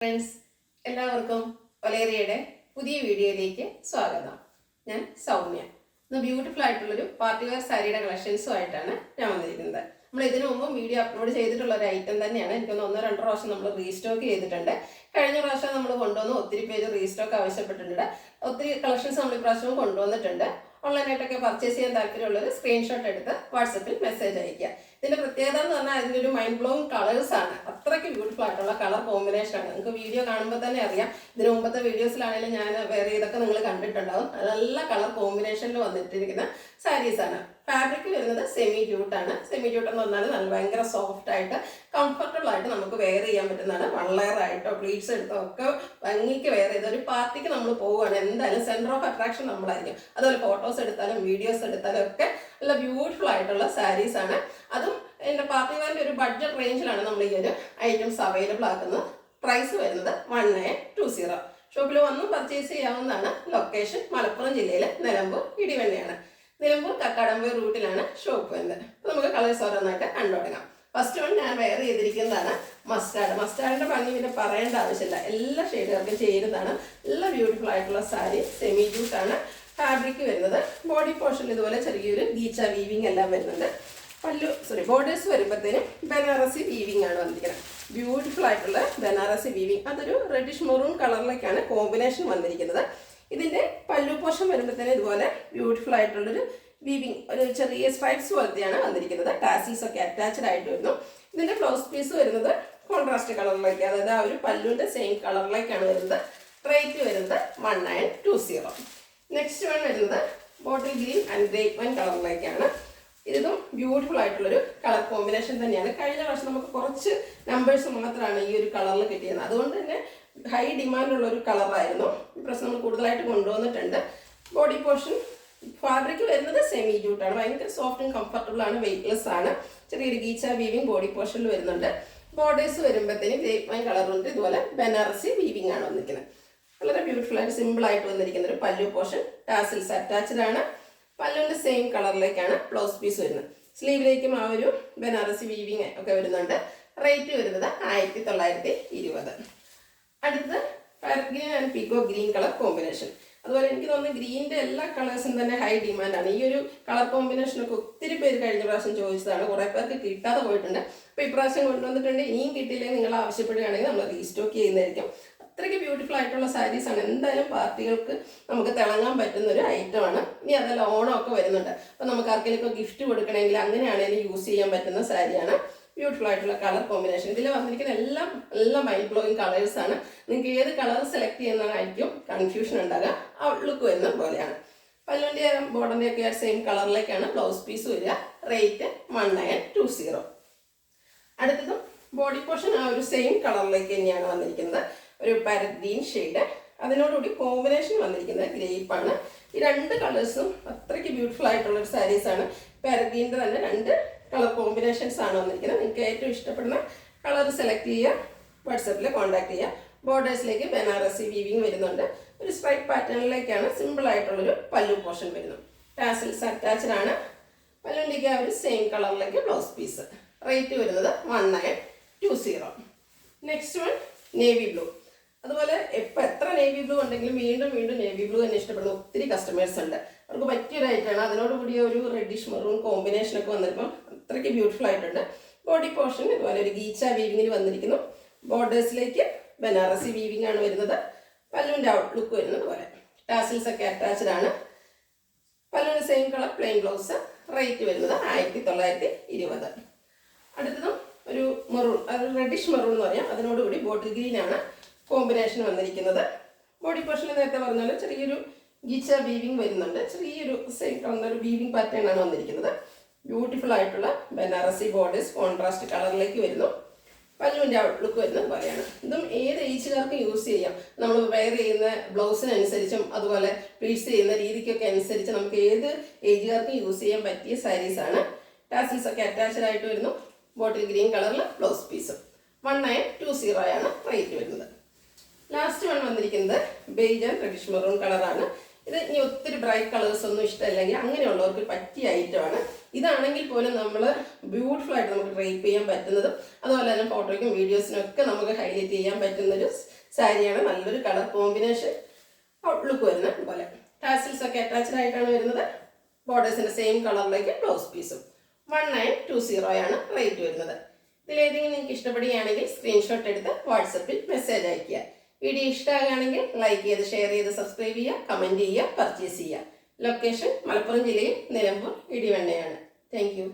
Friends, എല്ലാവർക്കും ഒലേറിയയുടെ പുതിയ വീഡിയോയിലേക്ക് സ്വാഗതം. ഞാൻ സൗമ്യ. ഇന്ന് ബ്യൂട്ടിഫുൾ ആയിട്ടുള്ളൊരു പാർട്ടി വെയർ സാരിയുടെ കളക്ഷൻസുമായിട്ടാണ് ഞാൻ വന്നിരിക്കുന്നത്. നമ്മൾ ഇതിനു മുമ്പും വീഡിയോ അപ്ലോഡ് ചെയ്തിട്ടുള്ള ഒരു ഐറ്റം തന്നെയാണ്. എനിക്കൊന്ന് 1-2 പ്രാവശ്യം നമ്മൾ റീസ്റ്റോക്ക് ചെയ്തിട്ടുണ്ട്. കഴിഞ്ഞ പ്രാവശ്യം നമ്മൾ കൊണ്ടുവന്ന് ഒത്തിരി പേര് റീസ്റ്റോക്ക് ആവശ്യപ്പെട്ടിട്ടുണ്ട്. ഒത്തിരി കളക്ഷൻസ് നമ്മൾ ഇപ്രാവശ്യവും കൊണ്ടുവന്നിട്ടുണ്ട്. ഓൺലൈനായിട്ടൊക്കെ പർച്ചേസ് ചെയ്യാൻ താല്പര്യമുള്ളവർ സ്ക്രീൻഷോട്ട് എടുത്ത് വാട്സപ്പിൽ മെസ്സേജ് അയക്കുക. ഇതിന്റെ പ്രത്യേകത എന്ന് പറഞ്ഞാൽ അതിൻ്റെ ഒരു മൈൻഡ് ബ്ലോയിങ് കളേഴ്സ് ആണ്. അത്രയ്ക്ക് ബ്യൂട്ടിഫുൾ ആയിട്ടുള്ള കളർ കോമ്പിനേഷൻ ആണ്. നിങ്ങൾക്ക് വീഡിയോ കാണുമ്പോൾ തന്നെ അറിയാം. ഇതിന് മുമ്പത്തെ വീഡിയോസിലാണെങ്കിലും ഞാൻ വേറെ ഇതൊക്കെ നിങ്ങൾ കണ്ടിട്ടുണ്ടാവും. നല്ല കളർ കോമ്പിനേഷനിൽ വന്നിട്ടിരിക്കുന്ന സാരീസ് ആണ്. ഫാബ്രിക് വരുന്നത് സെമി ജൂട്ട് ആണ്. സെമി ജൂട്ട് എന്ന് പറഞ്ഞാൽ നല്ല ഭയങ്കര സോഫ്റ്റ് ആയിട്ട് കംഫർട്ടബിൾ ആയിട്ട് നമുക്ക് വെയർ ചെയ്യാൻ പറ്റുന്നതാണ്. വൺ ലെയർ ആയിട്ടോ പ്ലീറ്റ്സ് എടുത്തോ ഒക്കെ ഭംഗിക്ക് വെയർ ചെയ്ത് ഒരു പാർട്ടിക്ക് നമ്മൾ പോവുകയാണ്, എന്തായാലും സെന്റർ ഓഫ് അട്രാക്ഷൻ നമ്മളായിരിക്കും. അതുപോലെ ഫോട്ടോസ് എടുത്താലും വീഡിയോസ് എടുത്താലും ഒക്കെ നല്ല ബ്യൂട്ടിഫുൾ ആയിട്ടുള്ള സാരീസ് ആണ്. അതും എൻ്റെ പാർട്ടി വെയറിൻ്റെ ഒരു ബഡ്ജറ്റ് റേഞ്ചിലാണ് നമ്മൾ ഈ ഒരു ഐറ്റംസ് അവൈലബിൾ ആക്കുന്നത്. പ്രൈസ് വരുന്നത് 1920. ഷോപ്പിൽ വന്നും പർച്ചേസ് ചെയ്യാവുന്നതാണ്. ലൊക്കേഷൻ മലപ്പുറം ജില്ലയിലെ നിലമ്പൂർ ഇടിവണ്ണയാണ്. നിലമ്പൂർ കക്കാടമ്പൂർ റൂട്ടിലാണ് ഷോപ്പ് വരുന്നത്. അപ്പോൾ നമുക്ക് കളേഴ്സ് ഓരോന്നായിട്ട് കണ്ടു തുടങ്ങാം. ഫസ്റ്റ് വൺ ഞാൻ വെയർ ചെയ്തിരിക്കുന്നതാണ് മസ്റ്റാർഡ്. മസ്റ്റാർഡിന്റെ ഭംഗി പിന്നെ പറയേണ്ട ആവശ്യമില്ല, എല്ലാ ഷെയ്ഡുകൾക്കും ചേരുന്നതാണ്. നല്ല ബ്യൂട്ടിഫുൾ ആയിട്ടുള്ള സാരി. സെമി ജൂട്ടാണ് ഫാബ്രിക് വരുന്നത്. ബോഡി പോർഷനിൽ ഇതുപോലെ ചെറിയൊരു ഗീച്ച വീവിങ് എല്ലാം വരുന്നുണ്ട്. ബോർഡേഴ്സ് വരുമ്പോഴത്തേനും ബനാറസി വീവിങ് ആണ് വന്നിരിക്കുന്നത്. ബ്യൂട്ടിഫുൾ ആയിട്ടുള്ള ബനാറസി വീവിങ്. അതൊരു റെഡിഷ് മെറൂൺ കളറിലേക്കാണ് കോമ്പിനേഷൻ വന്നിരിക്കുന്നത്. ഇതിന്റെ പല്ലു പോർഷൻ വരുമ്പോഴത്തേനും ഇതുപോലെ ബ്യൂട്ടിഫുൾ ആയിട്ടുള്ളൊരു വീവിങ്, ഒരു ചെറിയ സ്ട്രൈപ്സ് പോലത്തെയാണ് വന്നിരിക്കുന്നത്. ടാസിൽസ് ഒക്കെ അറ്റാച്ച്ഡ് ആയിട്ട് വരുന്നു. ഇതിന്റെ ബ്ലൗസ് പീസ് വരുന്നത് കോൺട്രാസ്റ്റ് കളറിലേക്ക്, അതായത് ആ ഒരു പല്ലുവിന്റെ സെയിം കളറിലേക്കാണ് വരുന്നത്. റേറ്റ് വരുന്നത് 1920. നെക്സ്റ്റ് വൺ വരുന്നത് bottle green and grape wine കളറിലേക്കാണ്. ഇതും ബ്യൂട്ടിഫുൾ ആയിട്ടുള്ളൊരു കളർ കോമ്പിനേഷൻ തന്നെയാണ്. കഴിഞ്ഞ പ്രാവശ്യം നമുക്ക് കുറച്ച് നമ്പേഴ്സ് മാത്രമാണ് ഈ ഒരു കളറിൽ കിട്ടിയത്. അതുകൊണ്ട് തന്നെ ഹൈ ഡിമാൻഡുള്ള ഒരു കളറായിരുന്നു. ഇപ്രാവശ്യം നമ്മൾ കൂടുതലായിട്ട് കൊണ്ടുവന്നിട്ടുണ്ട്. ബോഡി പോർഷൻ ഫാബ്രിക് വരുന്നത് സെമി ജൂട്ടാണ്. ഭയങ്കര സോഫ്റ്റ് ആൻഡ് കംഫർട്ടബിൾ ആണ്, വെയ്റ്റ്ലെസ് ആണ്. ചെറിയൊരു ഗീച്ച വീവിങ് ബോഡി പോർഷനിൽ വരുന്നുണ്ട്. ബോർഡേഴ്സ് വരുമ്പോഴത്തേനും ഗ്രേപ്പ് വൈൻ കളറുണ്ട്. ഇതുപോലെ ബനാറസി വീവിങ് ആണ് വന്നിരിക്കുന്നത്. വളരെ ബ്യൂട്ടിഫുൾ ആയിട്ട് സിമ്പിൾ ആയിട്ട് വന്നിരിക്കുന്ന ഒരു പല്ലു പോർഷൻ. ടാസിൽസ് അറ്റാച്ച്ഡ് ആണ്. പല്ലുവിന്റെ സെയിം കളറിലേക്കാണ് ബ്ലൗസ് പീസ് വരുന്നത്. സ്ലീവിലേക്കും ആ ഒരു ബനാറസി വീവിങ് ഒക്കെ വരുന്നുണ്ട്. റേറ്റ് വരുന്നത് 1920. അടുത്തത് parrot green and പീകോ green colour combination. അതുപോലെ എനിക്ക് തോന്നുന്നു ഗ്രീനിന്റെ എല്ലാ കളേഴ്സും തന്നെ ഹൈ ഡിമാൻഡാണ്. ഈ ഒരു കളർ കോമ്പിനേഷനൊക്കെ ഒത്തിരി പേര് കഴിഞ്ഞ പ്രാവശ്യം ചോദിച്ചതാണ്. കുറെ പേർക്ക് കിട്ടാതെ പോയിട്ടുണ്ട്. അപ്പോൾ ഇപ്രാവശ്യം കൊണ്ടുവന്നിട്ടുണ്ട്. ഇനിയും കിട്ടിയില്ലെങ്കിൽ നിങ്ങൾ ആവശ്യപ്പെടുകയാണെങ്കിൽ നമ്മൾ റീസ്റ്റോക്ക് ചെയ്യുന്നതായിരിക്കും. അത്രയ്ക്ക് ബ്യൂട്ടിഫുൾ ആയിട്ടുള്ള സാരീസ് ആണ്. എന്തായാലും പാർട്ടികൾക്ക് നമുക്ക് തിളങ്ങാൻ പറ്റുന്ന ഒരു ഐറ്റമാണ്. ഇനി അതല്ല, ഓണമൊക്കെ വരുന്നുണ്ട്. അപ്പോൾ നമുക്ക് ആർക്കെങ്കിലും ഗിഫ്റ്റ് കൊടുക്കണമെങ്കിൽ അങ്ങനെയാണെങ്കിലും യൂസ് ചെയ്യാൻ പറ്റുന്ന സാരിയാണ്. ബ്യൂട്ടിഫുൾ ആയിട്ടുള്ള കളർ കോമ്പിനേഷൻ. ഇതിൽ വന്നിരിക്കുന്ന എല്ലാം മൈൻഡ് ബ്ലോയിങ് കളേഴ്സ് ആണ്. നിങ്ങൾക്ക് ഏത് കളർ സെലക്ട് ചെയ്യുന്നതായിരിക്കും കൺഫ്യൂഷൻ ഉണ്ടാകുക. ഔട്ട്ലുക്ക് വരുന്ന പോലെയാണ്. പല്ലുവിൻ്റെ ബോർഡറിൻ്റെ ഒക്കെ സെയിം കളറിലേക്കാണ് ബ്ലൗസ് പീസ് വരിക. റേറ്റ് 1920. അടുത്തതും ബോഡി പോർഷൻ ആ ഒരു സെയിം കളറിലേക്ക് തന്നെയാണ് വന്നിരിക്കുന്നത്. ഒരു പാരറ്റ് ഗ്രീൻ ഷെയ്ഡ്. അതിനോടുകൂടി കോമ്പിനേഷൻ വന്നിരിക്കുന്നത് ഗ്രേപ്പാണ്. ഈ രണ്ട് കളേഴ്സും അത്രയ്ക്ക് ബ്യൂട്ടിഫുൾ ആയിട്ടുള്ള ഒരു സാരീസാണ്. പാരറ്റ് ഗ്രീൻ്റെ തന്നെ രണ്ട് കളർ കോമ്പിനേഷൻസ് ആണ് വന്നിരിക്കുന്നത്. നിങ്ങൾക്ക് ഏറ്റവും ഇഷ്ടപ്പെടുന്ന കളർ സെലക്ട് ചെയ്യുക, വാട്സപ്പിൽ കോൺടാക്ട് ചെയ്യുക. ബോർഡേഴ്സിലേക്ക് ബനാറസി വീവിങ് വരുന്നുണ്ട്. ഒരു സ്ട്രൈപ്പ് പാറ്റേണിലേക്കാണ് സിമ്പിൾ ആയിട്ടുള്ളൊരു പല്ലു പോർഷൻ വരുന്നത്. ടാസിൽസ് അറ്റാച്ച്ഡ് ആണ്. പല്ലുവിലേക്ക് ആ ഒരു സെയിം കളറിലേക്ക് ബ്ലൗസ് പീസ്. റേറ്റ് വരുന്നത് 1920. Next one navy blue. അതുപോലെ എത്ര നേവി ബ്ലൂ ഉണ്ടെങ്കിലും വീണ്ടും നേവി ബ്ലൂ തന്നെ ഇഷ്ടപ്പെടുന്ന ഒത്തിരി കസ്റ്റമേഴ്സ് ഉണ്ട്. അവർക്ക് പറ്റിയൊരു ഐറ്റമാണ്. അതിനോടുകൂടി ഒരു റെഡിഷ് മെറൂൺ കോമ്പിനേഷനൊക്കെ വന്നിരിക്കും. അത്രയ്ക്ക് ബ്യൂട്ടിഫുൾ ആയിട്ടുണ്ട്. ബോഡി പോർഷൻ ഇതുപോലെ ഒരു ഗീച്ച വീവിങ്ങിൽ വന്നിരിക്കുന്നു. ബോർഡേഴ്സിലേക്ക് ബനാറസി വീവിങ് ആണ് വരുന്നത്. പല്ലുവിൻ്റെ ഔട്ട്ലുക്ക് വരുന്നത് പോലെ. ടാസിൽസ് ഒക്കെ അറ്റാച്ച്ഡ് ആണ്. പല്ലുവിൻ്റെ same colour plain blouse. Rate വരുന്നത് 1920. അടുത്തതും ഒരു മെറൂൺ, അത് റെഡിഷ് മെറൂൺ എന്ന് പറയാം. അതിനോടുകൂടി ബോട്ടിൽ ഗ്രീൻ ആണ് കോമ്പിനേഷൻ വന്നിരിക്കുന്നത്. ബോഡി പോർഷനിൽ നേരത്തെ പറഞ്ഞാൽ ചെറിയൊരു ഗീച്ച വീവിങ് വരുന്നുണ്ട്. ചെറിയൊരു സെയിം കളർ ഒരു വീവിങ് പാറ്റേൺ ആണ് വന്നിരിക്കുന്നത്. ബ്യൂട്ടിഫുൾ ആയിട്ടുള്ള ബനാറസി ബോർഡേഴ്സ് കോൺട്രാസ്റ്റ് കളറിലേക്ക് വരുന്നു. പല്ലുവിൻ്റെ ഔട്ട്ലുക്ക് വരുന്നത് പോലെയാണ്. ഇതും ഏത് ഏജുകാർക്കും യൂസ് ചെയ്യാം. നമ്മൾ വെയർ ചെയ്യുന്ന ബ്ലൗസിനനുസരിച്ചും അതുപോലെ പ്ലീറ്റ്സ് ചെയ്യുന്ന രീതിക്കൊക്കെ അനുസരിച്ച് നമുക്ക് ഏത് ഏജുകാർക്കും യൂസ് ചെയ്യാൻ പറ്റിയ സാരീസാണ്. ടാസിൽസ് ഒക്കെ അറ്റാച്ച്ഡ് ആയിട്ട് വരുന്നു. ബോട്ടിൽ ഗ്രീൻ കളറിൽ ബ്ലൗസ് പീസ്. 1920 ആണ് റേറ്റ് വരുന്നത്. ലാസ്റ്റ് വൺ വന്നിരിക്കുന്നത് ബേജ് ആൻഡ് റെഡിഷ് മെറൂൺ കളറാണ്. ഇത് ഇനി ഒത്തിരി ബ്രൈറ്റ് കളേഴ്സ് ഒന്നും ഇഷ്ടമല്ലെങ്കിൽ അങ്ങനെയുള്ളവർക്ക് പറ്റിയ ഐറ്റമാണ്. ഇതാണെങ്കിൽ പോലും നമ്മൾ ബ്യൂട്ടിഫുൾ ആയിട്ട് നമുക്ക് ഡ്രൈപ്പ് ചെയ്യാൻ പറ്റുന്നതും അതുപോലെ തന്നെ ഫോട്ടോയ്ക്കും വീഡിയോസിനും ഒക്കെ നമുക്ക് ഹൈലൈറ്റ് ചെയ്യാൻ പറ്റുന്നൊരു സാരിയാണ്. നല്ലൊരു കളർ കോമ്പിനേഷൻ ഔട്ട്ലുക്ക് വരുന്ന പോലെ. ടാസിൽസ് ഒക്കെ അറ്റാച്ച്ഡ് ആയിട്ടാണ് വരുന്നത്. ബോർഡേഴ്സിൻ്റെ സെയിം കളറിലേക്ക് ബ്ലൗസ് പീസും. 1920 ആണ് റേറ്റ് വരുന്നത്. ഇതിലേതെങ്കിലും നിങ്ങൾക്ക് ഇഷ്ടപ്പെടുകയാണെങ്കിൽ സ്ക്രീൻഷോട്ട് എടുത്ത് വാട്സപ്പിൽ മെസ്സേജ് അയയ്ക്കുക. വീഡിയോ ഇഷ്ടമാകുകയാണെങ്കിൽ ലൈക്ക് ചെയ്ത് ഷെയർ ചെയ്ത് സബ്സ്ക്രൈബ് ചെയ്യുക, കമൻറ്റ് ചെയ്യുക, പർച്ചേസ് ചെയ്യുക. ലൊക്കേഷൻ മലപ്പുറം ജില്ലയിൽ നിലമ്പൂർ ഇടിവണ്ണയാണ്. Thank you.